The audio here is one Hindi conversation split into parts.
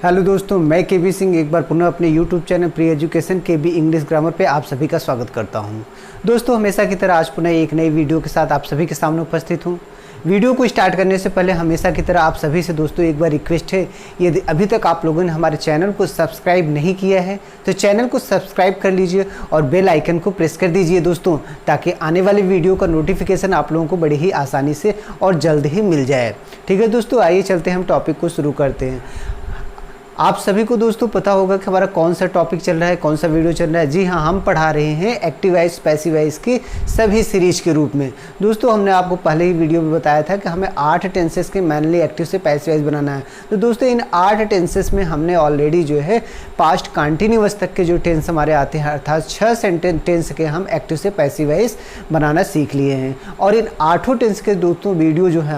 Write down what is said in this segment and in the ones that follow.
हेलो दोस्तों, मैं के बी सिंह एक बार पुनः अपने यूट्यूब चैनल प्री एजुकेशन के बी इंग्लिश ग्रामर पे आप सभी का स्वागत करता हूं। दोस्तों, हमेशा की तरह आज पुनः एक नई वीडियो के साथ आप सभी के सामने उपस्थित हूं। वीडियो को स्टार्ट करने से पहले हमेशा की तरह आप सभी से दोस्तों एक बार रिक्वेस्ट है, यदि अभी तक आप लोगों ने हमारे चैनल को सब्सक्राइब नहीं किया है तो चैनल को सब्सक्राइब कर लीजिए और बेल आइकन को प्रेस कर दीजिए दोस्तों, ताकि आने वाली वीडियो का नोटिफिकेशन आप लोगों को बड़ी ही आसानी से और जल्द ही मिल जाए। ठीक है दोस्तों, आइए चलते हैं, हम टॉपिक को शुरू करते हैं। आप सभी को दोस्तों पता होगा कि हमारा कौन सा टॉपिक चल रहा है, कौन सा वीडियो चल रहा है। जी हाँ, हम पढ़ा रहे हैं एक्टिव वॉइस पैसिव वॉइस की सभी सीरीज के रूप में। दोस्तों, हमने आपको पहले ही वीडियो में बताया था कि हमें 8 टेंसेस के मैनली एक्टिव से पैसिव वॉइस बनाना है। तो दोस्तों, इन 8 टेंसेस में हमने ऑलरेडी जो है पास्ट कंटिन्यूअस तक के जो टेंस हमारे आते हैं, अर्थात 6 टेंस के हम एक्टिव से पैसिव वॉइस बनाना सीख लिए हैं। और इन 8 टेंस के दोस्तों वीडियो जो है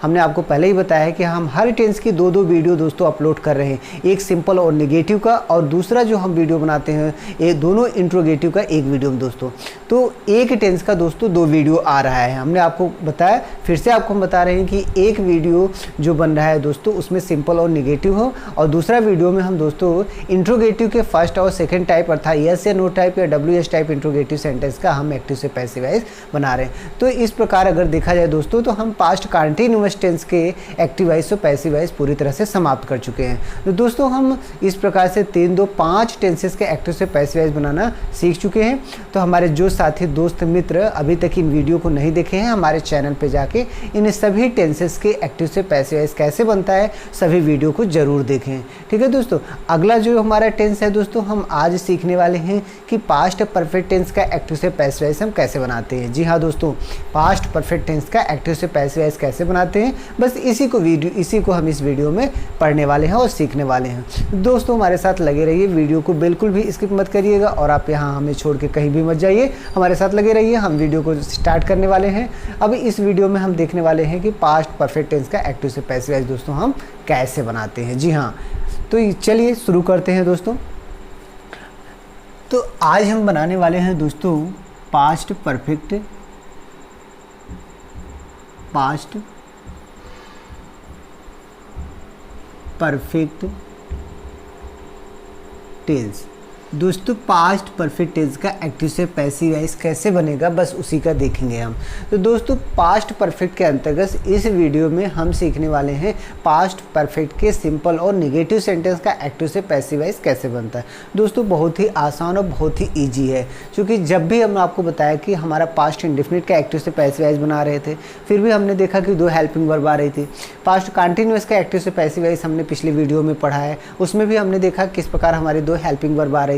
हमने आपको पहले ही बताया है कि हम हर टेंस की 2-2 वीडियो दोस्तों अपलोड कर रहे हैं, एक सिंपल और नेगेटिव का, और दूसरा जो हम वीडियो बनाते हैं ये दोनों इंट्रोगेटिव का एक वीडियो में दोस्तों। तो एक टेंस का दोस्तों 2 वीडियो आ रहा है। हमने आपको बताया, फिर से आपको हम बता रहे हैं कि एक वीडियो जो बन रहा है दोस्तों उसमें सिंपल और नेगेटिव हो, और दूसरा वीडियो में हम दोस्तों इंट्रोगेटिव के फर्स्ट और सेकंड टाइप अर्थात यस या नो टाइप या WS टाइप इंट्रोगेटिव सेंटेंस का हम एक्टिव से पैसिव वॉइस बना रहे हैं। तो इस प्रकार अगर देखा जाए दोस्तों तो हम पास्ट कंटिन्यूअस टेंस के एक्टिव वॉइस और पैसिव वॉइस पूरी तरह से समाप्त कर चुके हैं। तो दोस्तों, हम इस प्रकार से 3, 2, 5 टेंसेस के एक्टिव से पैसिव वॉइस बनाना सीख चुके हैं। तो हमारे जो साथी दोस्त मित्र अभी तक इन वीडियो को नहीं देखे हैं, हमारे चैनल पे जाके इन सभी टेंसेस के एक्टिव से पैसिव वॉइस कैसे बनता है सभी वीडियो को जरूर देखें। ठीक है दोस्तों, अगला जो हमारा टेंस है दोस्तों, हम आज सीखने वाले हैं कि पास्ट परफेक्ट टेंस का एक्टिव से पैसिव वॉइस हम कैसे बनाते हैं। जी हाँ दोस्तों, पास्ट परफेक्ट टेंस का एक्टिव से पैसिव वॉइस कैसे बनाते हैं, बस इसी को हम इस वीडियो में पढ़ने वाले हैं और सीखने वाले हैं। दोस्तों, हमारे साथ लगे रहिए, वीडियो को बिल्कुल भी स्किप मत करिएगा और आप यहाँ हमें छोड़ के कहीं भी मत जाइए, हमारे साथ लगे रहिए। हम वीडियो को स्टार्ट करने वाले हैं। अब इस वीडियो में हम देखने वाले हैं कि पास्ट परफेक्ट टेंस का एक्टिव से पैसिव वॉइस दोस्तों हम कैसे बनाते हैं। जी हाँ, तो चलिए शुरू करते हैं दोस्तों। तो आज हम बनाने वाले हैं दोस्तों पास्ट परफेक्ट टेंस। दोस्तों, पास्ट परफेक्ट टेंस का एक्टिव से पैसिव वॉइस कैसे बनेगा, बस उसी का देखेंगे हम। तो दोस्तों, पास्ट परफेक्ट के अंतर्गत इस वीडियो में हम सीखने वाले हैं पास्ट परफेक्ट के सिंपल और नेगेटिव सेंटेंस का एक्टिव से पैसिव वॉइस कैसे बनता है। दोस्तों, बहुत ही आसान और बहुत ही ईजी है, क्योंकि जब भी हम आपको बताया कि हमारा पास्ट इंडेफिनिट का एक्टिव से पैसिव वॉइस बना रहे थे, फिर भी हमने देखा कि 2 हेल्पिंग वर्ब आ रही थी। पास्ट कंटिन्यूअस का एक्टिव से पैसिव वॉइस हमने पिछले वीडियो में पढ़ा है, उसमें भी हमने देखा किस प्रकार हमारे 2 हेल्पिंग वर्ब आ रही थी।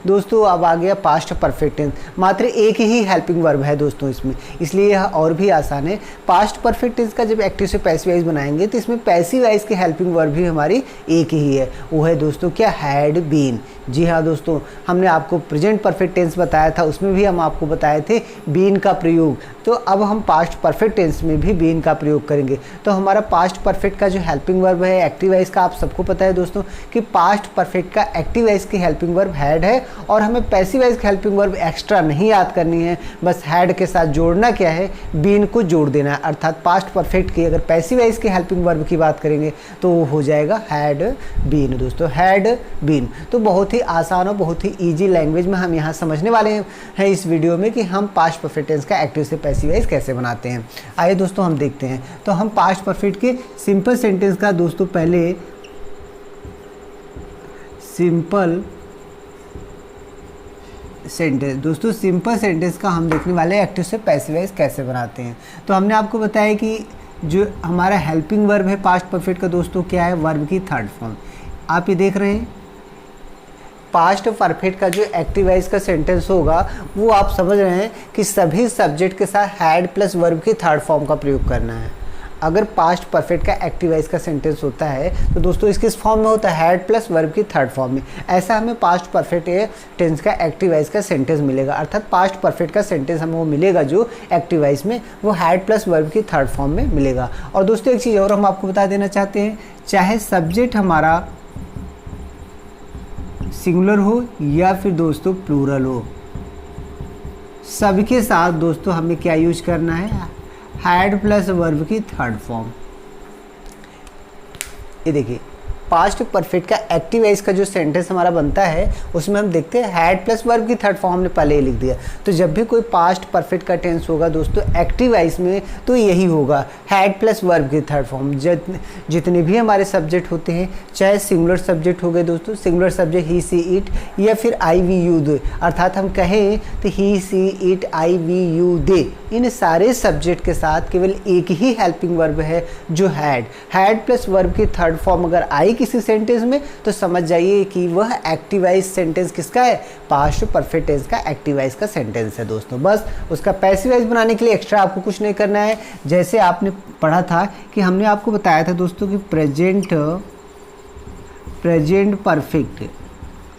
दोस्तों, अब आ गया पास्ट परफेक्ट टेंस, मात्र एक ही हेल्पिंग वर्ब है दोस्तों इसमें, इसलिए यह और भी आसान है। पास्ट परफेक्ट टेंस का जब एक्टिव से पैसिव वॉइस बनाएंगे तो इसमें पैसिव वॉइस की हेल्पिंग वर्ब भी हमारी एक ही है, वो है दोस्तों क्या, हैड बीन। जी हाँ दोस्तों, हमने आपको प्रेजेंट परफेक्ट टेंस बताया था, उसमें भी हम आपको बताए थे बीन का प्रयोग। तो अब हम पास्ट परफेक्ट टेंस में भी बीन का प्रयोग करेंगे। तो हमारा पास्ट परफेक्ट का जो हेल्पिंग वर्ब है एक्टिव वॉइस का, आप सबको पता है दोस्तों कि पास्ट परफेक्ट का एक्टिव वॉइस की हेल्पिंग वर्ब हैड है, और हमें पैसिव वॉइस की हेल्पिंग वर्ब एक्स्ट्रा नहीं याद करनी है, बस हैड के साथ जोड़ना क्या है, बीन को जोड़ देना है। अर्थात पास्ट परफेक्ट की अगर पैसिव वॉइस की हेल्पिंग वर्ब की बात करेंगे तो वो हो जाएगा हैड बीन दोस्तों, हैड बीन। तो बहुत ही आसान और बहुत ही ईजी लैंग्वेज में हम यहाँ समझने वाले हैं इस वीडियो में कि हम पास्ट परफेक्ट टेंस का एक्टिव से पैसिव वॉइस कैसे बनाते हैं। आइए दोस्तों हम देखते हैं। तो हम पास्ट परफेक्ट के सिंपल सेंटेंस का दोस्तों पहले सिंपल सेंटेंस, दोस्तों सिंपल सेंटेंस का हम देखने वाले एक्टिव से पैसिव वॉइस कैसे बनाते हैं। तो हमने आपको बताया कि जो हमारा हेल्पिंग वर्ब है पास्ट परफेक्ट का दोस्तों क्या है, वर्ब की थर्ड फॉर्म। आप ये देख रहे हैं, पास्ट परफेक्ट का जो एक्टिव वॉइस का सेंटेंस होगा वो आप समझ रहे हैं कि सभी सब्जेक्ट के साथ हैड प्लस वर्ब की थर्ड फॉर्म का प्रयोग करना है। अगर पास्ट परफेक्ट का एक्टिव वॉइस का सेंटेंस होता है तो दोस्तों इस किस फॉर्म में होता है, हैड प्लस वर्ब की थर्ड फॉर्म में। ऐसा हमें पास्ट परफेक्ट टेंस का एक्टिव वॉइस का सेंटेंस मिलेगा, अर्थात पास्ट परफेक्ट का सेंटेंस हमें वो मिलेगा जो एक्टिव वॉइस में वो हैड प्लस वर्ब की थर्ड फॉर्म में मिलेगा। और दोस्तों एक चीज़ और हम आपको बता देना चाहते हैं, चाहे सब्जेक्ट हमारा सिंगुलर हो या फिर दोस्तों प्लूरल हो, सबके साथ दोस्तों हमें क्या यूज करना है, हैड प्लस वर्ब की थर्ड फॉर्म। ये देखिए, पास्ट परफेक्ट का एक्टिव वाइज का जो सेंटेंस हमारा बनता है उसमें हम देखते हैं हैड प्लस वर्ब की थर्ड फॉर्म हमने पहले ही लिख दिया। तो जब भी कोई पास्ट परफेक्ट का टेंस होगा दोस्तों एक्टिव वाइज में तो यही होगा, हैड प्लस वर्ब की थर्ड फॉर्म। जितने भी हमारे सब्जेक्ट होते हैं, चाहे सिंगुलर सब्जेक्ट हो गए दोस्तों, singular subject he she it या फिर आई वी यू दे, अर्थात हम कहें तो he she it I we you they, इन सारे सब्जेक्ट के साथ केवल एक ही हेल्पिंग वर्ब है जो हैड प्लस वर्ब की थर्ड फॉर्म अगर आई किसी सेंटेंस में तो समझ जाइए कि वह एक्टिवाइज सेंटेंस किसका है, पास्ट परफेक्ट टेंस का एक्टिवाइज का सेंटेंस है दोस्तों। बस उसका पैसिवाइज बनाने के लिए एक्स्ट्रा आपको कुछ नहीं करना है। जैसे आपने पढ़ा था कि हमने आपको बताया था दोस्तों कि प्रेजेंट परफेक्ट,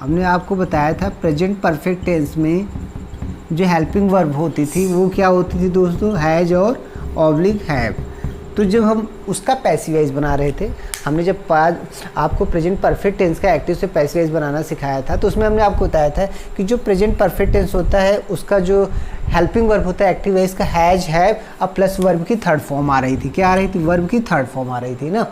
हमने आपको बताया था प्रेजेंट परफेक्ट टेंस में जो हेल्पिंग वर्ब होती थी वो क्या होती थी दोस्तों, हैज और ऑब्लिक हैव। तो जब हम उसका पैसिवाइज बना रहे थे, हमने जब आपको प्रेजेंट परफेक्ट टेंस का एक्टिव से पैसिवाइज बनाना सिखाया था तो उसमें हमने आपको बताया था कि जो प्रेजेंट परफेक्ट टेंस होता है उसका जो हेल्पिंग वर्ब होता है एक्टिव वाइज का हैज हैव, अब प्लस वर्ब की थर्ड फॉर्म आ रही थी। क्या आ रही थी, वर्ब की थर्ड फॉर्म आ रही थी ना।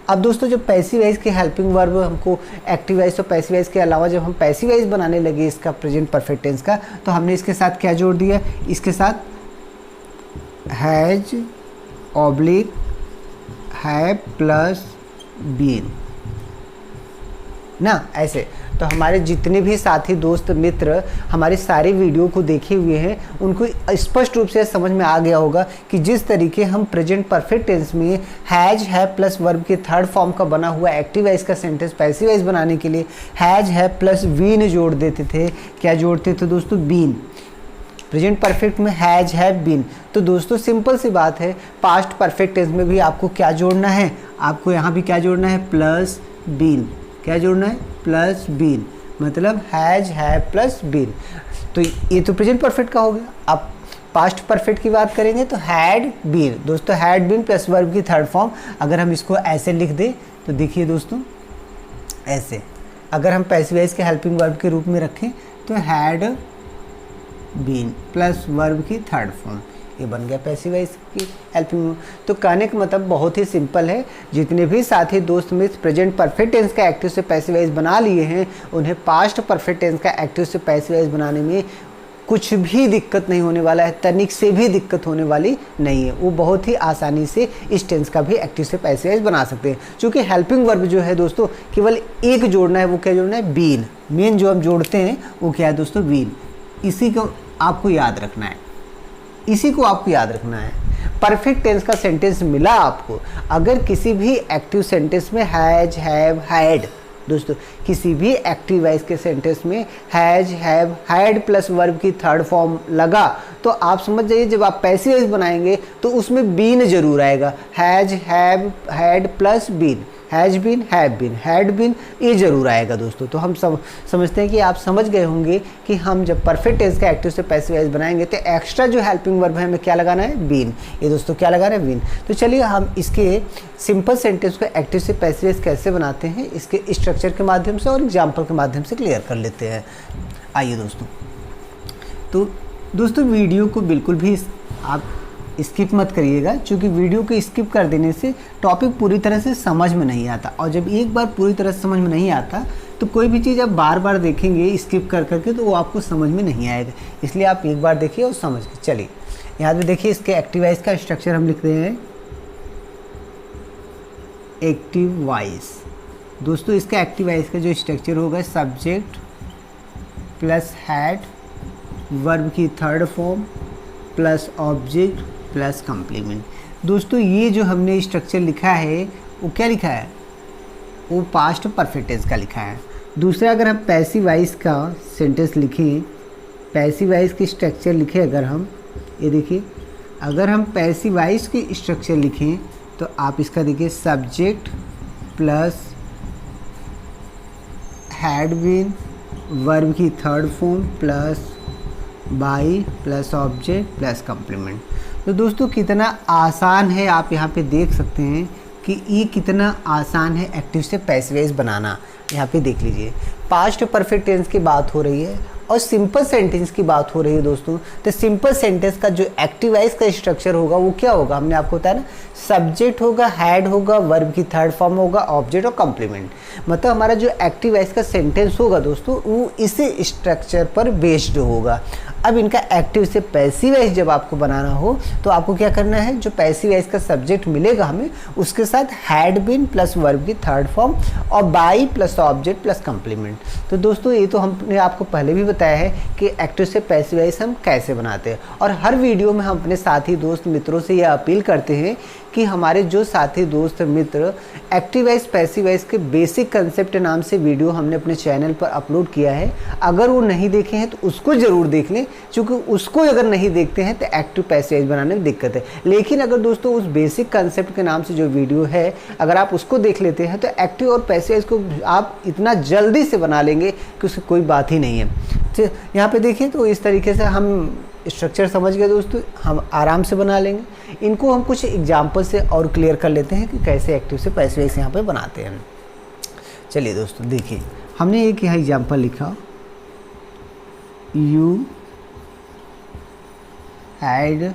अब दोस्तों जब पैसिवाइज की हेल्पिंग वर्ब हमको एक्टिव वाइज तो पैसिवाइज के अलावा जब हम पैसिवाइज बनाने लगे इसका प्रेजेंट परफेक्ट टेंस का, तो हमने इसके साथ क्या जोड़ दिया, इसके साथ has oblique have plus been ना, ऐसे। तो हमारे जितने भी साथी दोस्त मित्र हमारी सारी वीडियो को देखे हुए हैं उनको स्पष्ट रूप से समझ में आ गया होगा कि जिस तरीके हम प्रेजेंट परफेक्ट टेंस में हैज हैव प्लस वर्ब के थर्ड फॉर्म का बना हुआ एक्टिव वाइज का सेंटेंस पैसिवाइज बनाने के लिए हैज हैव प्लस बीन जोड़ देते थे। क्या जोड़ते थे दोस्तों, बीन। प्रेजेंट परफेक्ट में हैज हैव बीन। तो दोस्तों सिंपल सी बात है, पास्ट परफेक्ट टेंस में भी आपको क्या जोड़ना है, आपको यहाँ भी क्या जोड़ना है, प्लस बीन। क्या जोड़ना है, प्लस बीन, मतलब हैज हैव प्लस बीन। तो ये तो प्रेजेंट परफेक्ट का हो गया। अब पास्ट परफेक्ट की बात करेंगे तो हैड बीन दोस्तों, हैड बीन प्लस वर्ब की थर्ड फॉर्म। अगर हम इसको ऐसे लिख दें तो देखिए दोस्तों ऐसे, अगर हम पैसिवाइज के हेल्पिंग वर्ब के रूप में रखें तो हैड बीन प्लस वर्ब की थर्ड फॉर्म, ये बन गया पैसिवाइज की हेल्पिंग। तो कहने का मतलब बहुत ही सिंपल है, जितने भी साथी दोस्त मित्र प्रेजेंट परफेक्ट टेंस का एक्टिव से पैसिवाइज बना लिए हैं उन्हें पास्ट परफेक्ट टेंस का एक्टिव से पैसिवाइज बनाने में कुछ भी दिक्कत नहीं होने वाला है, तनिक से भी दिक्कत होने वाली नहीं है। वो बहुत ही आसानी से इस टेंस का भी एक्टिव से पैसिवाइज बना सकते हैं। क्योंकि हेल्पिंग वर्ब जो है दोस्तों केवल एक जोड़ना है, वो क्या जोड़ना है, बीन। मेन जो हम जोड़ते हैं वो क्या है दोस्तों, बीन। इसी को आपको याद रखना है, इसी को आपको याद रखना है। परफेक्ट टेंस का सेंटेंस मिला आपको, अगर किसी भी एक्टिव सेंटेंस में हैज हैव हैड, दोस्तों किसी भी एक्टिव वाइज के सेंटेंस में has have had plus verb की थर्ड फॉर्म लगा तो आप समझ जाइए जब आप पैसिव वाइज बनाएंगे तो उसमें बीन जरूर आएगा। Has have had plus been, has been have been had been, ये जरूर आएगा दोस्तों। तो हम समझते हैं कि आप समझ गए होंगे कि हम जब परफेक्ट टेंस का एक्टिव से पैसिव वाइज बनाएंगे तो एक्स्ट्रा जो हेल्पिंग वर्ब है हमें क्या लगाना है, बीन। ये दोस्तों क्या लगाना है, बीन। तो चलिए हम इसके सिंपल सेंटेंस को एक्टिव से पैसिव वाइज कैसे बनाते हैं इसके स्ट्रक्चर के माध्यम से और एग्जाम्पल के माध्यम से क्लियर कर लेते हैं। आइए दोस्तों, तो दोस्तों वीडियो को बिल्कुल भी आप स्किप मत करिएगा, क्योंकि वीडियो को स्किप कर देने से टॉपिक पूरी तरह से समझ में नहीं आता, और जब एक बार पूरी तरह से समझ में नहीं आता तो कोई भी चीज़ आप बार बार देखेंगे स्किप कर करके तो वो आपको समझ में नहीं आएगा। इसलिए आप एक बार देखिए और समझ के चलिए। यहाँ पे देखिए इसके एक्टिव वाइज का स्ट्रक्चर हम लिख रहे हैं, एक्टिव वाइज। दोस्तों इसका एक्टिव वाइज का जो स्ट्रक्चर होगा, सब्जेक्ट प्लस हैड, वर्ब की third form plus object plus complement. दोस्तों ये जो हमने स्ट्रक्चर लिखा है वो क्या लिखा है, वो पास्ट परफेक्ट टेंस का लिखा है। दूसरा अगर हम पैसिव वाइज का सेंटेंस लिखें, पैसिव वाइज की स्ट्रक्चर लिखें अगर हम, ये देखिए अगर हम पैसिव वाइज की स्ट्रक्चर लिखें तो आप इसका देखिए, subject plus had been, verb की third form plus by plus object plus complement. तो दोस्तों कितना आसान है, आप यहाँ पे देख सकते हैं कि ये कितना आसान है एक्टिव से पैसिव वाइज बनाना। यहाँ पे देख लीजिए, पास्ट परफेक्ट टेंस की बात हो रही है और सिंपल सेंटेंस की बात हो रही है दोस्तों, तो सिंपल सेंटेंस का जो एक्टिव वॉइस का स्ट्रक्चर होगा वो क्या होगा, हमने आपको बताया ना, सब्जेक्ट होगा, हैड होगा, वर्ब की थर्ड फॉर्म होगा, ऑब्जेक्ट और कॉम्प्लीमेंट। मतलब हमारा जो एक्टिव वॉइस का सेंटेंस होगा दोस्तों वो इसी स्ट्रक्चर पर बेस्ड होगा। अब इनका एक्टिव से पैसिव वॉइस जब आपको बनाना हो तो आपको क्या करना है, जो पैसिव वॉइस का सब्जेक्ट मिलेगा हमें उसके साथ हैड बीन प्लस वर्ब की थर्ड फॉर्म और by plus object plus complement. तो दोस्तों ये तो हमने आपको पहले भी बताया है कि एक्टिव से पैसिव वॉइस हम कैसे बनाते हैं, और हर वीडियो में हम अपने साथी दोस्त मित्रों से यह अपील करते हैं कि हमारे जो साथी दोस्त मित्र एक्टिव वॉइस पैसिव वॉइस के बेसिक कंसेप्ट नाम से वीडियो हमने अपने चैनल पर अपलोड किया है, अगर वो नहीं देखे हैं तो उसको ज़रूर देख लें, क्योंकि उसको अगर नहीं देखते हैं तो एक्टिव पैसिव वॉइस बनाने में दिक्कत है। लेकिन अगर दोस्तों उस बेसिक कंसेप्ट के नाम से जो वीडियो है अगर आप उसको देख लेते हैं तो एक्टिव और पैसिव वॉइस को आप इतना जल्दी से बना लेंगे कि उसकी कोई बात ही नहीं है। तो यहाँ पे देखिए, तो इस तरीके से हम स्ट्रक्चर समझ गए दोस्तों, हम आराम से बना लेंगे। इनको हम कुछ एग्जाम्पल से और क्लियर कर लेते हैं कि कैसे एक्टिव से पैसिव वॉइस यहाँ पे बनाते हैं। चलिए दोस्तों देखिए, हमने एक यहाँ एग्जाम्पल लिखा, you had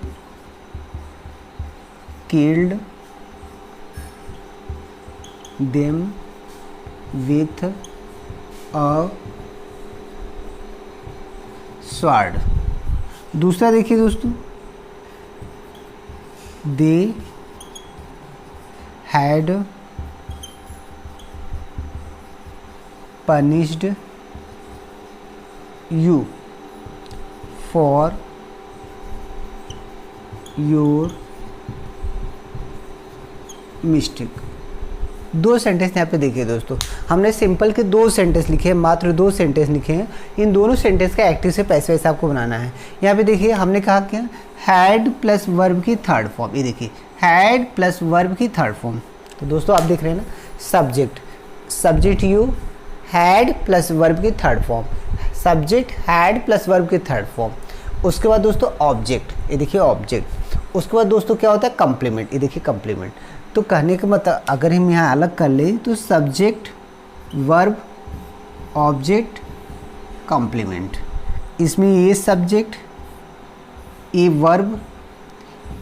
killed them with a sword. दूसरा देखिए दोस्तों, they had punished you for your mistake। दो सेंटेंस यहाँ पे देखिए दोस्तों, हमने सिंपल के दो सेंटेंस लिखे हैं, मात्र दो सेंटेंस लिखे हैं। इन दोनों सेंटेंस का एक्टिव से पैसिव वॉइस आपको बनाना है। यहाँ पे देखिए हमने कहा क्या, हैड प्लस वर्ब की थर्ड फॉर्म, ये देखिए हैड प्लस वर्ब की थर्ड फॉर्म। तो दोस्तों आप देख रहे हैं ना, subject you, had plus verb की third form, subject had plus verb की थर्ड फॉर्म। उसके बाद दोस्तों ऑब्जेक्ट, ये देखिए ऑब्जेक्ट। उसके बाद दोस्तों क्या होता है, कम्प्लीमेंट, ये देखिए कम्प्लीमेंट। तो कहने का मतलब अगर हम यहाँ अलग कर लें तो सब्जेक्ट वर्ब ऑब्जेक्ट कॉम्प्लीमेंट, इसमें ये सब्जेक्ट, ये वर्ब,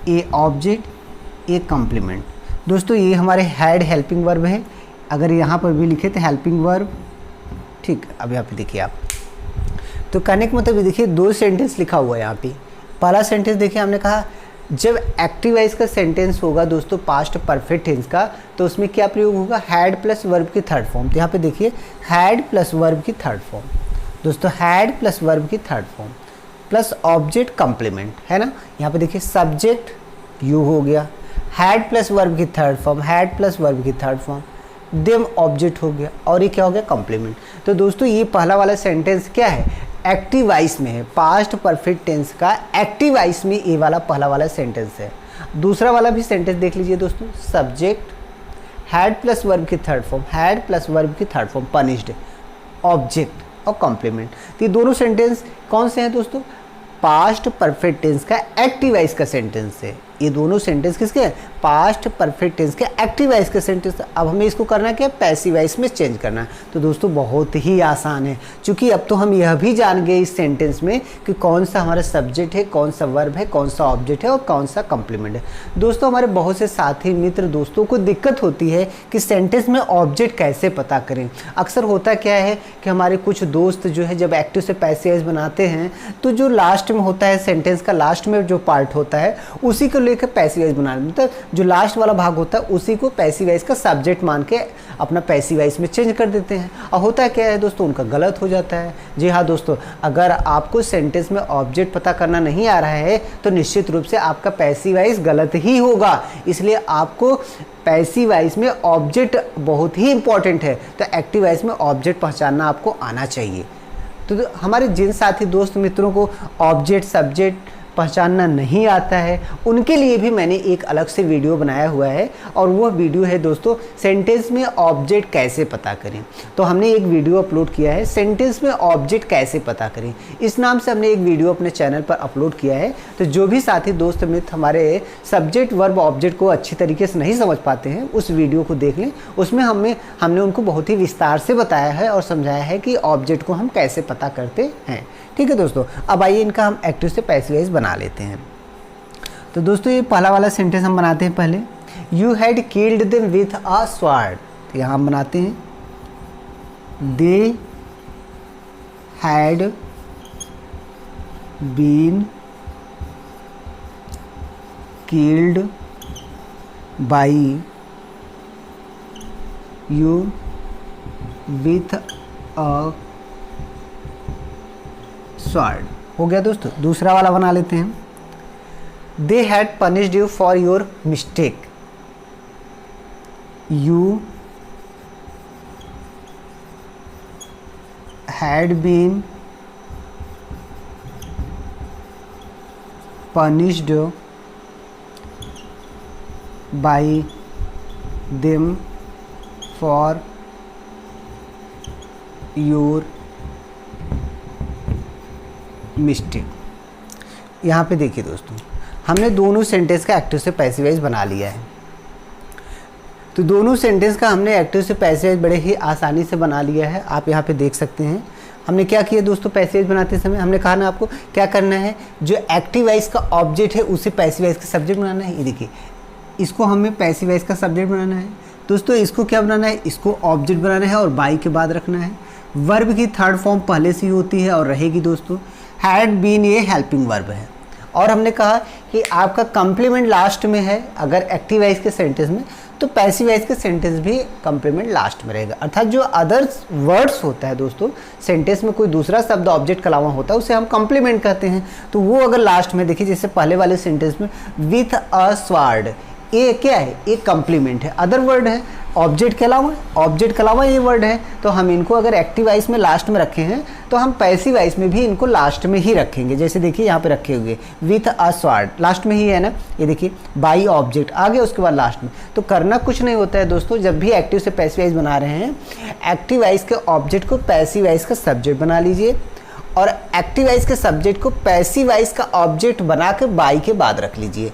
ये ऑब्जेक्ट, ये कॉम्प्लीमेंट। दोस्तों ये हमारे हैड हेल्पिंग वर्ब है, अगर यहाँ पर भी लिखे तो हेल्पिंग वर्ब, ठीक। अब यहाँ पे देखिए आप, तो कहने का मतलब ये देखिए दो सेंटेंस लिखा हुआ है यहाँ पे। पहला सेंटेंस देखिए, हमने कहा जब एक्टिव वॉइस का सेंटेंस होगा दोस्तों पास्ट परफेक्ट टेंस का, तो उसमें क्या प्रयोग होगा, हैड प्लस वर्ब की थर्ड फॉर्म। तो यहाँ पे देखिए हैड प्लस वर्ब की थर्ड फॉर्म, दोस्तों हैड प्लस वर्ब की third form plus object complement, है ना। यहाँ पे देखिए सब्जेक्ट यू हो गया, हैड प्लस वर्ब की third form, had plus verb की थर्ड फॉर्म, देम ऑब्जेक्ट हो गया, और ये क्या हो गया, कॉम्प्लीमेंट। तो दोस्तों ये पहला वाला सेंटेंस क्या है, एक्टिव वॉइस में है, पास्ट परफेक्ट टेंस का एक्टिव वॉइस में ये वाला पहला वाला सेंटेंस है। दूसरा वाला भी सेंटेंस देख लीजिए दोस्तों, सब्जेक्ट हैड प्लस वर्ब की third form, had plus verb की थर्ड फॉर्म, पनिश्ड, ऑब्जेक्ट और कॉम्प्लीमेंट। तो ये दोनों सेंटेंस कौन से हैं दोस्तों, पास्ट परफेक्ट टेंस का एक्टिव वॉइस का सेंटेंस है। ये दोनों सेंटेंस किसके हैं, पास्ट परफेक्ट टेंस के एक्टिव वॉइस के सेंटेंस। अब हमें इसको करना क्या है, पैसिव वॉइस में चेंज करना है। तो दोस्तों बहुत ही आसान है, क्योंकि अब तो हम यह भी जान गए इस सेंटेंस में कि कौन सा हमारा सब्जेक्ट है, कौन सा वर्ब है, कौन सा ऑब्जेक्ट है और कौन सा कॉम्प्लीमेंट है। दोस्तों हमारे बहुत से साथी मित्र दोस्तों को दिक्कत होती है कि सेंटेंस में ऑब्जेक्ट कैसे पता करें। अक्सर होता क्या है कि हमारे कुछ दोस्त जो है जब एक्टिव से पैसिव वॉइस बनाते हैं तो जो लास्ट में होता है, सेंटेंस का लास्ट में जो पार्ट होता है उसी को लेकर पैसिव वॉइस बना, मतलब जो लास्ट वाला भाग होता है उसी को पैसिव वॉइस का सब्जेक्ट मान के अपना पैसिव वॉइस में चेंज कर देते हैं। और होता क्या है दोस्तों, उनका गलत हो जाता है। जी हाँ दोस्तों, अगर आपको सेंटेंस में ऑब्जेक्ट पता करना नहीं आ रहा है तो निश्चित रूप से आपका पैसिव वॉइस गलत ही होगा। इसलिए आपको पैसिव वॉइस में ऑब्जेक्ट बहुत ही इंपॉर्टेंट है, तो एक्टिव वॉइस में ऑब्जेक्ट पहचानना आपको आना चाहिए। तो हमारे जिन साथी दोस्त मित्रों को ऑब्जेक्ट, सब्जेक्ट, पहचानना नहीं आता है उनके लिए भी मैंने एक अलग से वीडियो बनाया हुआ है, और वो वीडियो है दोस्तों सेंटेंस में ऑब्जेक्ट कैसे पता करें। तो हमने एक वीडियो अपलोड किया है सेंटेंस में ऑब्जेक्ट कैसे पता करें, इस नाम से हमने एक वीडियो अपने चैनल पर अपलोड किया है। तो जो भी साथी दोस्त मित्र हमारे सब्जेक्ट वर्ब ऑब्जेक्ट को अच्छी तरीके से नहीं समझ पाते हैं उस वीडियो को देख लें, उसमें हमने उनको बहुत ही विस्तार से बताया है और समझाया है कि ऑब्जेक्ट को हम कैसे पता करते हैं। ठीक है दोस्तों, अब आइए इनका हम एक्टिव से पैसिव वॉइस बना लेते हैं। तो दोस्तों ये पहला वाला सेंटेंस हम बनाते हैं पहले, you had killed them with a sword. तो यहाँ हम बनाते हैं they had been killed by you with a sword. हो गया दोस्तों। दूसरा वाला बना लेते हैं, they had punished you for your mistake, you had been punished by them for your mistake. यहाँ पे देखिए दोस्तों, हमने दोनों सेंटेंस का एक्टिव से पैसिव वॉइस बना लिया है। तो दोनों सेंटेंस का हमने एक्टिव से पैसिव वॉइस बड़े ही आसानी से बना लिया है। आप यहाँ पे देख सकते हैं हमने क्या किया दोस्तों, पैसिव वॉइस बनाते समय हमने कहा ना आपको क्या करना है, जो एक्टिव वॉइस का ऑब्जेक्ट है उसे पैसिव वॉइस का सब्जेक्ट बनाना है। ये देखिए इसको हमें पैसिव वॉइस का सब्जेक्ट बनाना है दोस्तों, इसको क्या बनाना है, इसको ऑब्जेक्ट बनाना है और बाई के बाद रखना है। वर्ब की थर्ड फॉर्म पहले से ही होती है और रहेगी दोस्तों। हैड बीन ये हेल्पिंग वर्ब है, और हमने कहा कि आपका कम्प्लीमेंट लास्ट में है अगर एक्टिव वॉइस के सेंटेंस में, तो पैसिव वॉइस के सेंटेंस भी कम्प्लीमेंट लास्ट में रहेगा। अर्थात जो अदर्स वर्ड्स होता है दोस्तों, सेंटेंस में कोई दूसरा शब्द ऑब्जेक्ट के अलावा होता है उसे हम कम्प्लीमेंट कहते हैं। तो वो अगर लास्ट में देखिए, जैसे पहले वाले सेंटेंस में विथ अ स्वॉर्ड, ये क्या है, ये कम्प्लीमेंट है, अदर वर्ड है ऑब्जेक्ट के अलावा ये वर्ड है। तो हम इनको अगर एक्टिव वॉइस में लास्ट में रखे हैं तो हम पैसिव वॉइस में भी इनको लास्ट में ही रखेंगे। जैसे देखिए यहाँ पे रखे हुए विथ अ स्वॉर्ड लास्ट में ही है ना, ये देखिए बाई ऑब्जेक्ट आ गया उसके बाद लास्ट में। तो करना कुछ नहीं होता है दोस्तों, जब भी एक्टिव से पैसिव वॉइस बना रहे हैं एक्टिव वॉइस के ऑब्जेक्ट को पैसिव वॉइस का सब्जेक्ट बना लीजिए, और एक्टिव वॉइस के सब्जेक्ट को पैसिव वॉइस का ऑब्जेक्ट बना के बाई के बाद रख लीजिए।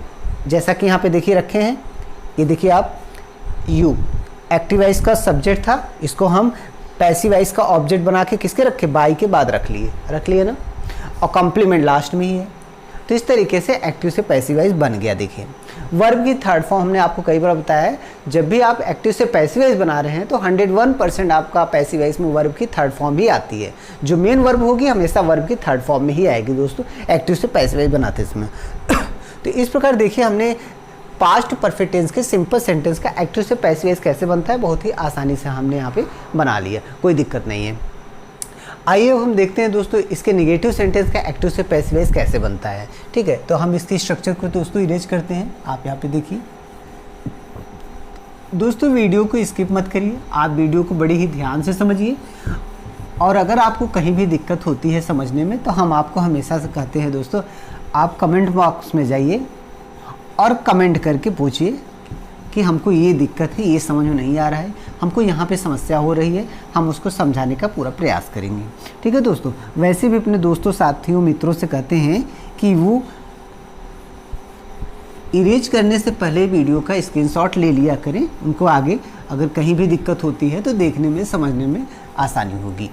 जैसा कि यहाँ पे देखिए रखे हैं, ये देखिए आप यू एक्टिव वॉइस का सब्जेक्ट था, इसको हम पैसिव वॉइस का ऑब्जेक्ट बना के किसके रखे, बाई के बाद रख लिए ना, और कॉम्प्लीमेंट लास्ट में ही है। तो इस तरीके से एक्टिव से पैसिव वॉइस बन गया। देखिए वर्ब की थर्ड फॉर्म हमने आपको कई बार बताया है, जब भी आप एक्टिव से पैसिव वॉइस बना रहे हैं तो 101% आपका पैसिव वॉइस में वर्ब की थर्ड फॉर्म ही आती है। जो मेन वर्ब होगी हमेशा वर्ब की थर्ड फॉर्म में ही आएगी दोस्तों एक्टिव से पैसिव वॉइस बनाते समय। तो इस प्रकार देखिए हमने पास्ट परफेक्ट टेंस के सिंपल सेंटेंस का एक्टिव से पैसिव वॉइस कैसे बनता है बहुत ही आसानी से हमने यहाँ पे बना लिया, कोई दिक्कत नहीं है। आइए अब हम देखते हैं दोस्तों इसके नेगेटिव सेंटेंस का एक्टिव से पैसिव वॉइस कैसे बनता है। ठीक है, तो हम इसकी स्ट्रक्चर को दोस्तों इरेज करते हैं। आप यहाँ पे देखिए दोस्तों, वीडियो को स्किप मत करिए, आप वीडियो को बड़े ही ध्यान से समझिए, और अगर आपको कहीं भी दिक्कत होती है समझने में तो हम आपको हमेशा से कहते हैं दोस्तों, आप कमेंट बॉक्स में जाइए और कमेंट करके पूछिए कि हमको ये दिक्कत है, ये समझ में नहीं आ रहा है, हमको यहाँ पे समस्या हो रही है, हम उसको समझाने का पूरा प्रयास करेंगे। ठीक है दोस्तों, वैसे भी अपने दोस्तों साथियों मित्रों से कहते हैं कि वो इरेज करने से पहले वीडियो का स्क्रीनशॉट ले लिया करें, उनको आगे अगर कहीं भी दिक्कत होती है तो देखने में समझने में आसानी होगी।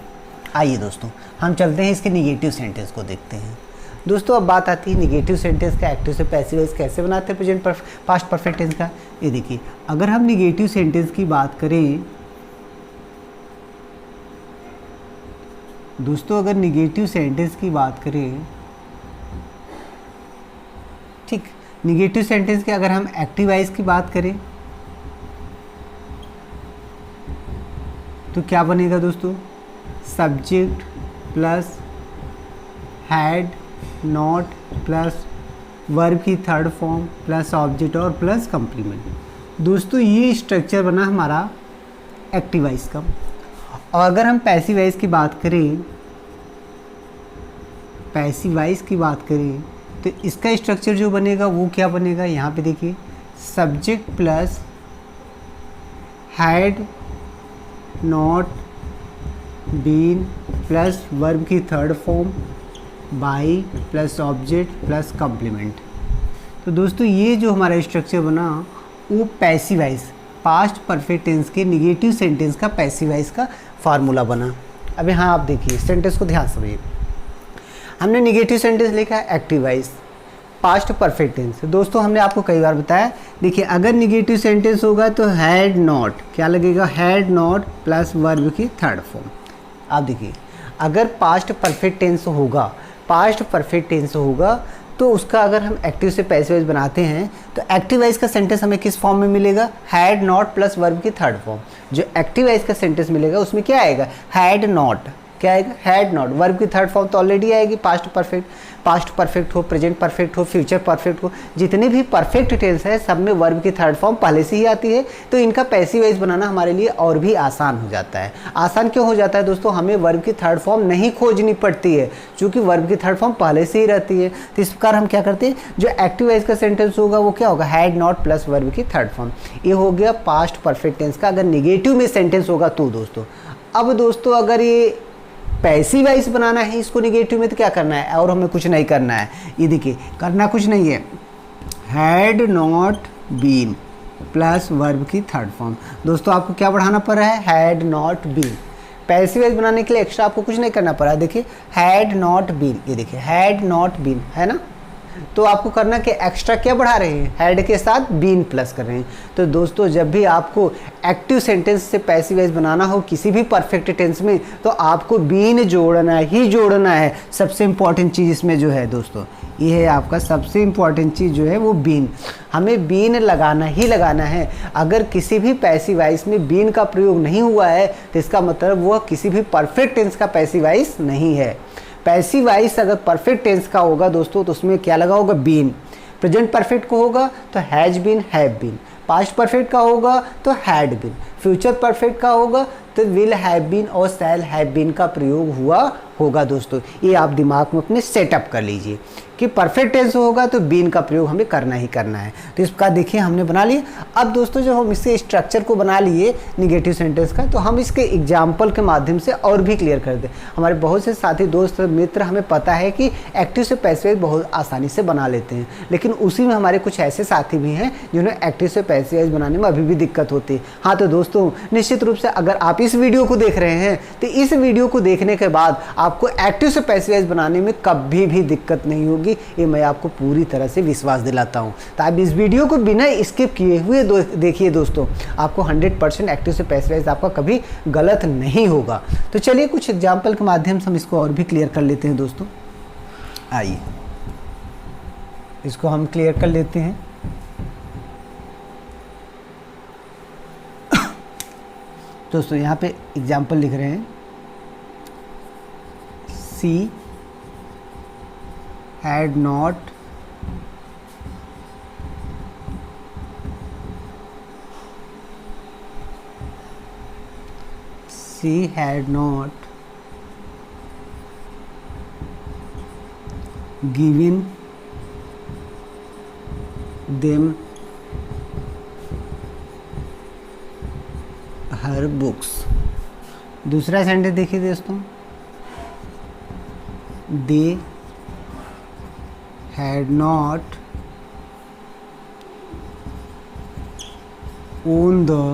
आइए दोस्तों हम चलते हैं इसके निगेटिव सेंटेंस को देखते हैं। दोस्तों अब बात आती है निगेटिव सेंटेंस का एक्टिव से पैसिव वॉइस कैसे बनाते हैं प्रेजेंट पास्ट परफेक्ट टेंस का। ये देखिए अगर हम निगेटिव सेंटेंस की बात करें दोस्तों, अगर निगेटिव सेंटेंस की बात करें, ठीक, निगेटिव सेंटेंस के अगर हम एक्टिव वॉइस की बात करें तो क्या बनेगा दोस्तों, subject plus had not plus verb की थर्ड फॉर्म प्लस ऑब्जेक्ट और प्लस कम्प्लीमेंट। दोस्तों ये स्ट्रक्चर बना हमारा एक्टिव वॉइस का। और अगर हम पैसिव वॉइस की बात करें, तो इसका स्ट्रक्चर जो बनेगा वो क्या बनेगा, यहाँ पे देखिए subject plus had not been plus verb की third form by plus object plus complement. तो दोस्तों ये जो हमारा स्ट्रक्चर बना वो passive voice past perfect tense के निगेटिव सेंटेंस का पैसिव वॉइस का फार्मूला बना। अब यहाँ आप देखिए सेंटेंस को ध्यान से समझिए। हमने निगेटिव सेंटेंस लिखा है active voice past perfect tense. दोस्तों हमने आपको कई बार बताया, देखिए अगर निगेटिव सेंटेंस होगा तो हैड नॉट क्या लगेगा, हैड नॉट प्लस वर्ब की थर्ड फॉर्म। आप देखिए अगर पास्ट परफेक्ट टेंस होगा, पास्ट परफेक्ट टेंस होगा तो उसका अगर हम एक्टिव से पैसिव वॉइस बनाते हैं तो एक्टिव वॉइस का सेंटेंस हमें किस फॉर्म में मिलेगा, हैड नॉट प्लस वर्ब की थर्ड फॉर्म। जो एक्टिव वॉइस का सेंटेंस मिलेगा उसमें क्या आएगा, हैड नॉट, क्या आएगा, हैड नॉट। वर्ब की थर्ड फॉर्म तो ऑलरेडी आएगी, पास्ट परफेक्ट हो, प्रेजेंट परफेक्ट हो, फ्यूचर परफेक्ट हो, जितने भी परफेक्ट टेंस है सब में वर्ब की थर्ड फॉर्म पहले से ही आती है। तो इनका पैसिव वॉइस बनाना हमारे लिए और भी आसान हो जाता है। आसान क्यों हो जाता है दोस्तों, हमें वर्ब की थर्ड फॉर्म नहीं खोजनी पड़ती है क्योंकि वर्ब की थर्ड फॉर्म पहले से ही रहती है। तो इस प्रकार हम क्या करते हैं, जो एक्टिव वॉइस का सेंटेंस होगा वो क्या होगा, हैड नॉट प्लस वर्ब की थर्ड फॉर्म। ये हो गया पास्ट परफेक्ट टेंस का अगर निगेटिव में सेंटेंस होगा तो दोस्तों। अब दोस्तों अगर ये पैसिव वॉइस बनाना है इसको निगेटिव में तो क्या करना है, और हमें कुछ नहीं करना है। ये देखिए करना कुछ नहीं है, had not been plus verb की थर्ड फॉर्म। दोस्तों आपको क्या बढ़ाना पड़ रहा है, had not been. Passive voice बनाने के लिए एक्स्ट्रा आपको कुछ नहीं करना पड़ा है। देखिए हैड नॉट बीन, ये देखिए हैड नॉट बीन है ना, तो आपको करना कि एक्स्ट्रा क्या बढ़ा रहे हैं, हैड के साथ बीन प्लस कर रहे हैं। तो दोस्तों जब भी आपको एक्टिव सेंटेंस से पैसिव वॉइस बनाना हो किसी भी परफेक्ट टेंस में तो आपको बीन जोड़ना ही जोड़ना है। सबसे इम्पॉर्टेंट चीज़ इसमें जो है दोस्तों ये है आपका सबसे इम्पॉर्टेंट चीज़ जो है वो बीन, हमें बीन लगाना ही लगाना है। अगर किसी भी पैसिव वॉइस में बीन का प्रयोग नहीं हुआ है तो इसका मतलब वह किसी भी परफेक्ट टेंस का पैसिव वॉइस नहीं है। पैसिव वॉइस अगर परफेक्ट टेंस का होगा दोस्तों तो उसमें क्या लगा होगा, बीन। प्रेजेंट परफेक्ट को होगा तो has been, have been. Past perfect का होगा तो हैड बीन। फ्यूचर परफेक्ट का होगा तो विल हैव बीन और शैल हैव बीन का प्रयोग हुआ होगा दोस्तों। ये आप दिमाग में अपने सेटअप कर लीजिए कि परफेक्ट टेंस होगा तो बीन का प्रयोग हमें करना ही करना है। तो इसका देखिए हमने बना लिया। अब दोस्तों जब हम इसके स्ट्रक्चर को बना लिए निगेटिव सेंटेंस का तो हम इसके एग्जाम्पल के माध्यम से और भी क्लियर कर दें। हमारे बहुत से साथी दोस्त मित्र हमें पता है कि एक्टिव से पैसिव बहुत आसानी से बना लेते हैं, लेकिन उसी में हमारे कुछ ऐसे साथी भी हैं जिन्हें एक्टिव से पैसिव बनाने में अभी भी दिक्कत होती है। हाँ तो दोस्तों निश्चित रूप से अगर आप इस वीडियो को देख रहे हैं तो इस वीडियो को देखने के बाद आपको एक्टिव से पैसिव बनाने में कभी भी दिक्कत नहीं होगी, ये मैं आपको पूरी तरह से विश्वास दिलाता हूं। तो आप इस वीडियो को बिना स्किप किए हुए देखिए दोस्तों, आपको 100% एक्टिव से पैसिव आपका कभी गलत नहीं होगा। तो चलिए कुछ एग्जाम्पल के माध्यम से हम इसको और भी क्लियर कर लेते हैं दोस्तों। आइए इसको हम क्लियर कर लेते हैं। दोस्तों यहाँ पे एग्जाम्पल लिख रहे हैं, she had not given them her books। दूसरा सेंटेंस देखिए दोस्तों, they had not won the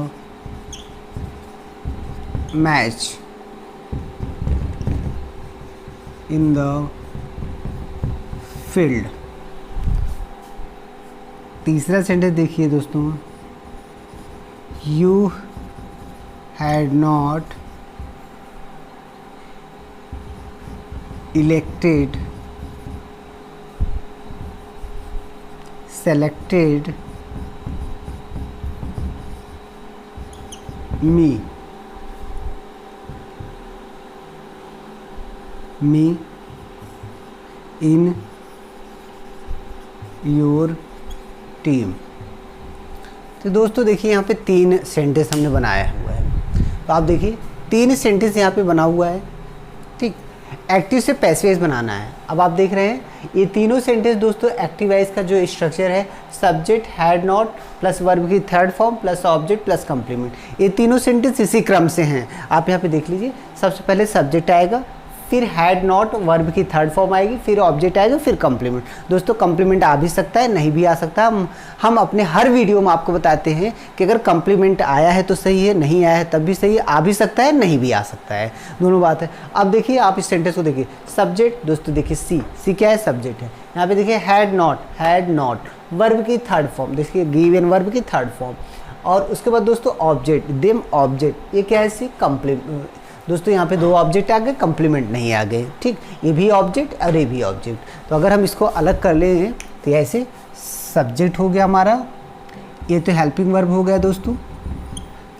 match in the field। तीसरा सेंटेंस देखिए दोस्तों, you had not selected me in your team। तो दोस्तों देखिए यहाँ पे 3 सेंटेंस हमने बनाया हुआ है। तो आप देखिए 3 सेंटेंस यहाँ पे बना हुआ है, ठीक। एक्टिव से पैसिवाइज बनाना है। अब आप देख रहे हैं ये तीनों सेंटेंस दोस्तों एक्टिवाइज का जो स्ट्रक्चर है, subject had not plus verb की third form plus object plus complement, ये तीनों सेंटेंस इसी क्रम से हैं। आप यहाँ पे देख लीजिए, सबसे पहले सब्जेक्ट आएगा, फिर हैड नॉट वर्ब की थर्ड फॉर्म आएगी, फिर ऑब्जेक्ट आएगा, फिर कंप्लीमेंट। दोस्तों कंप्लीमेंट आ भी सकता है, नहीं भी आ सकता। हम अपने हर वीडियो में आपको बताते हैं कि अगर कंप्लीमेंट आया है तो सही है, नहीं आया है तब भी सही है, आ भी सकता है, नहीं भी आ सकता है, दोनों बात है। अब देखिए आप इस सेंटेंस को देखिए, सब्जेक्ट दोस्तों देखिए सी क्या है, सब्जेक्ट है। यहाँ पे देखिए हैड नॉट वर्ब की थर्ड फॉर्म, देखिए गिवन वर्ब की थर्ड फॉर्म, और उसके बाद दोस्तों ऑब्जेक्ट, देम ऑब्जेक्ट, ये क्या है सी कंप्लीमेंट। दोस्तों यहाँ पे दो ऑब्जेक्ट आ गए, कंप्लीमेंट नहीं आ गए, ठीक, ये भी ऑब्जेक्ट और ये भी ऑब्जेक्ट। तो अगर हम इसको अलग कर लेंगे तो ऐसे सब्जेक्ट हो गया हमारा, ये तो हेल्पिंग वर्ब हो गया दोस्तों,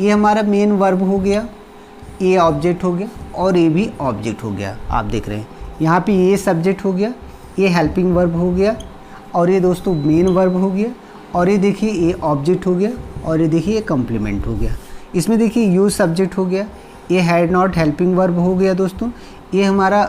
ये हमारा मेन वर्ब हो गया, ये ऑब्जेक्ट हो गया और ये भी ऑब्जेक्ट हो गया। आप देख रहे हैं यहाँ पे ये सब्जेक्ट हो गया, ये हेल्पिंग वर्ब हो गया और ये दोस्तों मेन वर्ब हो गया, और ये देखिए ये ऑब्जेक्ट हो गया और ये देखिए ये कंप्लीमेंट हो गया। इसमें देखिए यूज सब्जेक्ट हो गया, ये हैड नॉट हेल्पिंग वर्ब हो गया दोस्तों, ये हमारा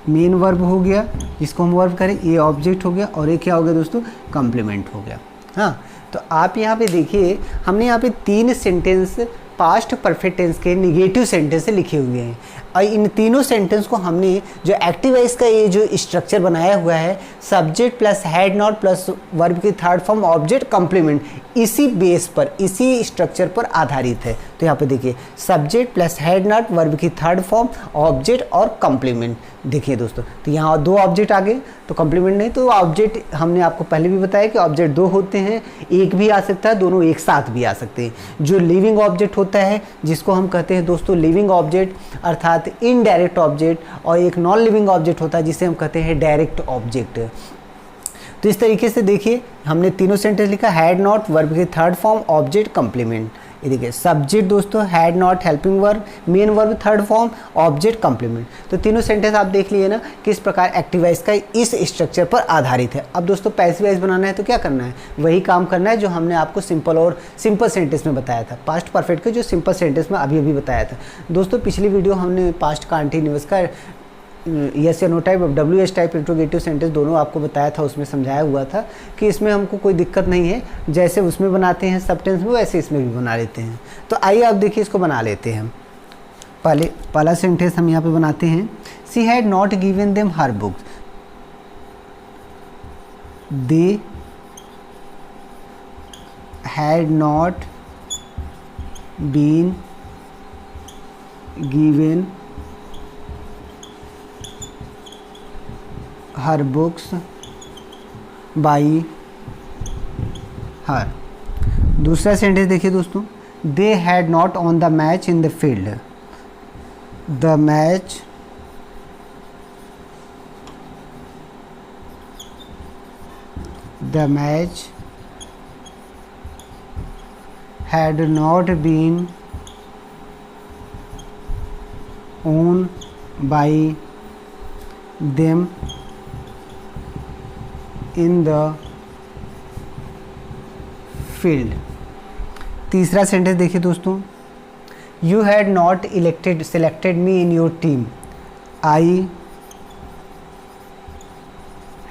मेन वर्ब हो गया जिसको हम वर्ब करें, ये ऑब्जेक्ट हो गया और ये क्या हो गया दोस्तों, कंप्लीमेंट हो गया। हाँ, तो आप यहाँ पे देखिए हमने यहाँ पे 3 सेंटेंस पास्ट परफेक्ट टेंस के निगेटिव सेंटेंस लिखे हुए हैं, और इन तीनों सेंटेंस को हमने जो एक्टिवाइज का ये जो स्ट्रक्चर बनाया हुआ है, subject plus had not plus verb की थर्ड फॉर्म ऑब्जेक्ट कंप्लीमेंट, इसी बेस पर, इसी स्ट्रक्चर पर आधारित है। तो यहाँ पे देखिए subject plus had not verb की थर्ड फॉर्म ऑब्जेक्ट और कंप्लीमेंट। देखिए दोस्तों, तो यहाँ 2 ऑब्जेक्ट आ गए तो कंप्लीमेंट नहीं, तो ऑब्जेक्ट हमने आपको पहले भी बताया कि ऑब्जेक्ट 2 होते हैं, एक भी आ सकता है, दोनों एक साथ भी आ सकते हैं। जो लिविंग ऑब्जेक्ट होता है जिसको हम कहते हैं दोस्तों लिविंग ऑब्जेक्ट अर्थात इनडायरेक्ट ऑब्जेक्ट, और एक नॉन लिविंग ऑब्जेक्ट होता है जिसे हम कहते हैं डायरेक्ट ऑब्जेक्ट। तो इस तरीके से देखिए हमने तीनों सेंटेंस लिखा, हैड नॉट वर्ब की थर्ड फॉर्म ऑब्जेक्ट कंप्लीमेंट। ये देखिए सब्जेक्ट दोस्तों had not helping verb, main verb third form object complement. तो तीनों सेंटेंस आप देख लिए ना किस प्रकार एक्टिवाइज का इस स्ट्रक्चर पर आधारित है। अब दोस्तों पैसिवाइज बनाना है तो क्या करना है, वही काम करना है जो हमने आपको सिंपल सेंटेंस में बताया था, पास्ट परफेक्ट के जो सिंपल सेंटेंस में अभी बताया था। दोस्तों पिछली वीडियो हमने पास्ट कंटिन्यूअस का यस या no type, WH type interrogative sentence दोनों आपको बताया था, उसमें समझाया हुआ था कि इसमें हमको कोई दिक्कत नहीं है, जैसे उसमें बनाते हैं सब टेंस में वैसे इसमें भी बना लेते हैं। तो आइए आप देखिए इसको बना लेते हैं। पहला सेंटेंस हम यहाँ पे बनाते हैं, she had not given them her books, they had not been given her books by her. दूसरा सेंटेंस देखिए दोस्तों, they had not won the match in the field, the match had not been won by them in the field. तीसरा सेंटेंस देखिए दोस्तों, you had not selected me in your team, I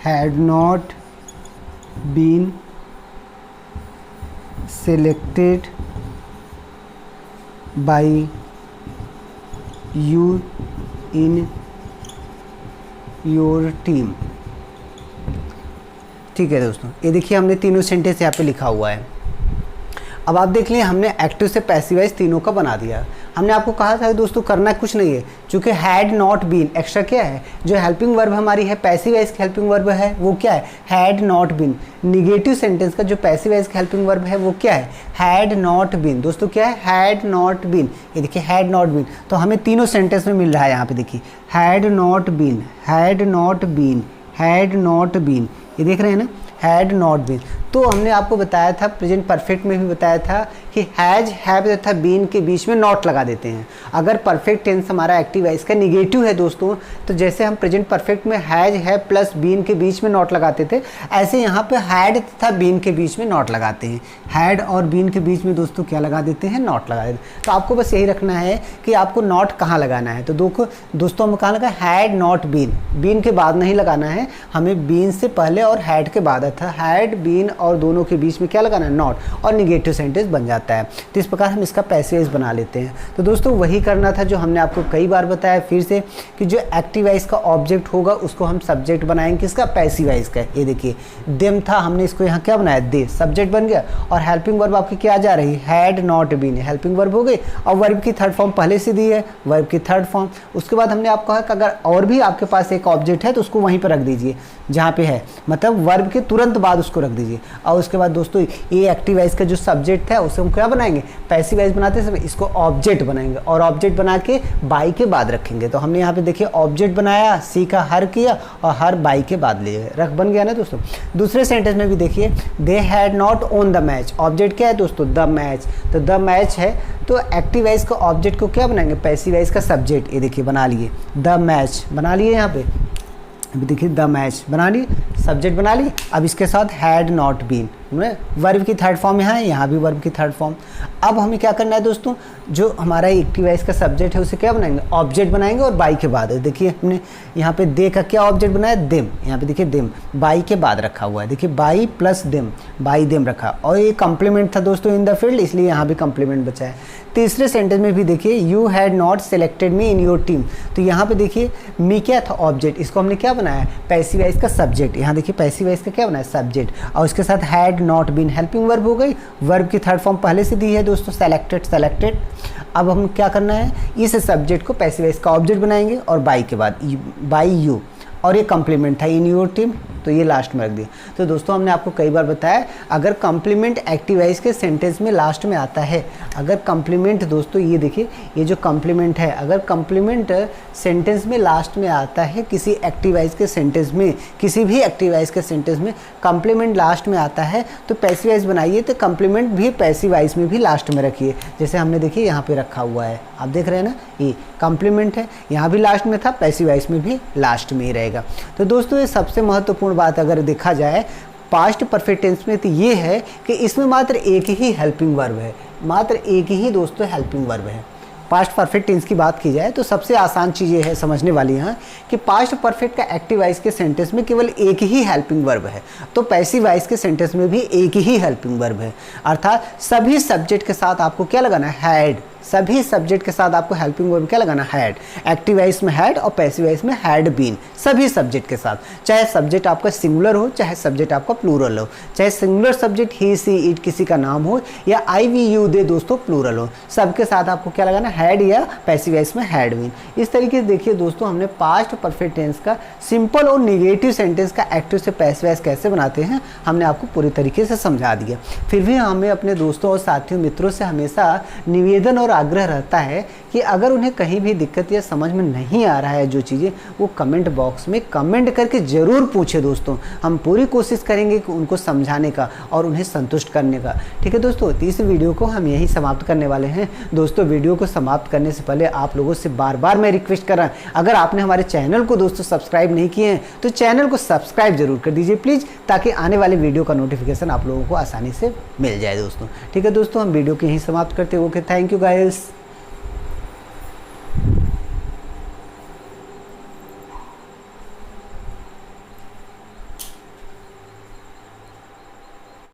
had not been selected by you in your team। ठीक है दोस्तों, ये देखिए हमने तीनों सेंटेंस यहाँ पे लिखा हुआ है। अब आप देख लिए हमने एक्टिव से पैसिवाइज तीनों का बना दिया। हमने आपको कहा था दोस्तों करना कुछ नहीं है, चूँकि हैड नॉट बीन एक्स्ट्रा क्या है, जो हेल्पिंग वर्ब हमारी है पैसिवाइज हेल्पिंग वर्ब है वो क्या है, had not been. Negative sentence का जो पैसिवाइज हेल्पिंग वर्ब है वो क्या है, हैड नॉट बीन। दोस्तों क्या है, हैड नॉट बीन। ये देखिए हैड नॉट बीन, तो हमें तीनों सेंटेंस में मिल रहा है। यहाँ पे देखिए had not been, had not been, had not been, ये देख रहे हैं ना, हैड नॉट बीन। तो हमने आपको बताया था, प्रेजेंट परफेक्ट में भी बताया था कि हैज, हैव तथा बीन के बीच में नॉट लगा देते हैं। अगर परफेक्ट टेंस हमारा एक्टिव है, इसका निगेटिव है दोस्तों, तो जैसे हम प्रेजेंट परफेक्ट में हैज, हैव प्लस बीन के बीच में नॉट लगाते थे, ऐसे यहाँ पे हैड तथा बीन के बीच में नॉट लगाते हैं। हैड और बीन के बीच में दोस्तों क्या लगा देते हैं? नॉट लगा देते हैं। तो आपको बस यही रखना है कि आपको नॉट कहाँ लगाना है। तो दोस्तों हम कहाँ लगा? हैड नॉट बीन, बीन के बाद नहीं लगाना है, हमें बीन से पहले और हैड के बाद था। हैड, बीन और दोनों के बीच में क्या लगाना है? नॉट, और निगेटिव सेंटेंस बन जाता है। तो इस प्रकार हम इसका पैसिव वॉइस बना लेते हैं। तो दोस्तों वही करना था जो हमने आपको कई बार बताया फिर से, कि जो एक्टिव वॉइस का ऑब्जेक्ट होगा उसको हम सब्जेक्ट बनाएंगे किसका? पैसिव वॉइस का। ये देखिए देम था, हमने इसको यहाँ क्या बनाया? दे, सब्जेक्ट बन गया। और हेल्पिंग वर्ब आपकी क्या जा रही? Had not been, helping verb हो गई। और वर्ब की थर्ड फॉर्म पहले से दी है, वर्ब की थर्ड फॉर्म। उसके बाद हमने आपको कहा कि अगर और भी आपके पास एक ऑब्जेक्ट है तो उसको वहीं पर रख दीजिए जहाँ पे है, मतलब वर्ब के तुरंत बाद उसको रख दीजिए। और उसके बाद दोस्तों ये एक्टिव वॉइस का जो सब्जेक्ट है उसे हम क्या बनाएंगे? पैसिव वॉइस बनाते समय इसको ऑब्जेक्ट बनाएंगे, और ऑब्जेक्ट बना के बाई के बाद रखेंगे। तो हमने यहाँ पे देखिए ऑब्जेक्ट बनाया, सी का हर किया और हर बाई के बाद ले रख बन गया ना दोस्तों। दूसरे सेंटेंस में भी देखिए दे had not own the match, object क्या है दोस्तों? The match. तो द मैच है, तो एक्टिव वॉइस का ऑब्जेक्ट को क्या बनाएंगे? पैसिव वॉइस का सब्जेक्ट। ये देखिए बना लिए, द मैच बना लिए। यहाँ पे अभी देखिए द मैच बना लिए, सब्जेक्ट बना लिए। अब इसके साथ हैड नॉट बीन, वर्ब की थर्ड फॉर्म यहाँ भी वर्ब की थर्ड फॉर्म। अब हमें क्या करना है दोस्तों? जो हमारा एक्टिव वॉइस का सब्जेक्ट है उसे क्या बनाएंगे? ऑब्जेक्ट बनाएंगे, और बाई के बाद देखिए हमने यहाँ पे दे का क्या ऑब्जेक्ट बनाया? देम। यहाँ पे देखिए देम बाई के बाद रखा हुआ है, देखिए by plus them, by them रखा। और ये कंप्लीमेंट था दोस्तों इन द फील्ड, इसलिए यहाँ भी कंप्लीमेंट बचा है। तीसरे सेंटेंस में भी देखिए you had not selected me in your team. तो यहाँ पे देखिए मी क्या था? ऑब्जेक्ट, इसको हमने क्या बनाया? पैसिव वॉइस का सब्जेक्ट। यहाँ देखिए पैसिव वॉइस का क्या बनाया? सब्जेक्ट। और उसके साथ had not been, helping verb हो गई। वर्ब की थर्ड फॉर्म पहले से दी है दोस्तों, सेलेक्टेड, सेलेक्टेड। अब हम क्या करना है? इस सब्जेक्ट को पैसिव वॉइस का ऑब्जेक्ट बनाएंगे, और बाई के बाद बाई यू, और ये कॉम्प्लीमेंट था इन योर टीम, तो ये लास्ट में रख दिया। तो दोस्तों हमने आपको कई बार बताया, अगर कॉम्प्लीमेंट एक्टिव वॉइस के सेंटेंस में लास्ट में आता है, अगर कॉम्प्लीमेंट दोस्तों ये देखिए ये जो कॉम्प्लीमेंट है, अगर कॉम्प्लीमेंट सेंटेंस में लास्ट में आता है किसी एक्टिव वॉइस के सेंटेंस में, किसी भी एक्टिव वॉइस के सेंटेंस में कॉम्प्लीमेंट लास्ट में आता है, तो पैसिव वॉइस बनाइए, तो कॉम्प्लीमेंट भी पैसिव वॉइस में भी लास्ट में रखिए। जैसे हमने देखिए यहाँ पे रखा हुआ है, आप देख रहे हैं ना, ये कॉम्प्लीमेंट है, यहाँ भी लास्ट में था, पैसिव वॉइस में भी लास्ट में ही रहेगा। तो दोस्तों ये सबसे महत्वपूर्ण बात अगर देखा जाए पास्ट परफेक्ट टेंस में, तो ये है कि इसमें मात्र एक ही हेल्पिंग वर्ब है, मात्र एक ही दोस्तों हेल्पिंग वर्ब है। पास्ट परफेक्ट टेंस की बात की जाए तो सबसे आसान चीज़ ये है समझने वाली यहाँ कि पास्ट परफेक्ट का एक्टिव वॉइस के सेंटेंस में केवल एक ही हेल्पिंग वर्ब है, तो पैसिव वॉइस के सेंटेंस में भी एक ही हेल्पिंग वर्ब है। अर्थात सभी सब्जेक्ट के साथ आपको क्या लगाना है? हैड। सभी सब्जेक्ट के साथ आपको हेल्पिंग वर्ब क्या लगाना? हैड। एक्टिव वॉइस में हैड और पैसिव वॉइस में हैड बीन, सभी सब्जेक्ट के साथ, चाहे सब्जेक्ट आपका सिंगुलर हो चाहे सब्जेक्ट आपका प्लूरल हो, चाहे singular subject he she it किसी का नाम हो या आई वी यू दे दोस्तों प्लूरल हो, सबके साथ आपको क्या लगाना? हैड या पैसिव वॉइस में हैड बीन। इस तरीके से देखिए दोस्तों हमने पास्ट परफेक्ट टेंस का सिंपल और निगेटिव सेंटेंस का एक्टिव से पैसिव वॉइस कैसे बनाते हैं हमने आपको पूरी तरीके से समझा दिया। फिर भी हमें अपने दोस्तों और साथियों मित्रों से हमेशा निवेदन और आग्रह रहता है कि अगर उन्हें कहीं भी दिक्कत या समझ में नहीं आ रहा है जो चीज़ें, वो कमेंट बॉक्स में कमेंट करके ज़रूर पूछे दोस्तों। हम पूरी कोशिश करेंगे कि उनको समझाने का और उन्हें संतुष्ट करने का। ठीक है दोस्तों, तो इस वीडियो को हम यहीं समाप्त करने वाले हैं। दोस्तों वीडियो को समाप्त करने से पहले आप लोगों से बार बार मैं रिक्वेस्ट कर रहा हूँ, अगर आपने हमारे चैनल को दोस्तों सब्सक्राइब नहीं किए हैं तो चैनल को सब्सक्राइब जरूर कर दीजिए प्लीज़, ताकि आने वाले वीडियो का नोटिफिकेशन आप लोगों को आसानी से मिल जाए दोस्तों। ठीक है दोस्तों, हम वीडियो को यहीं समाप्त करते हैं। Okay, thank you guys.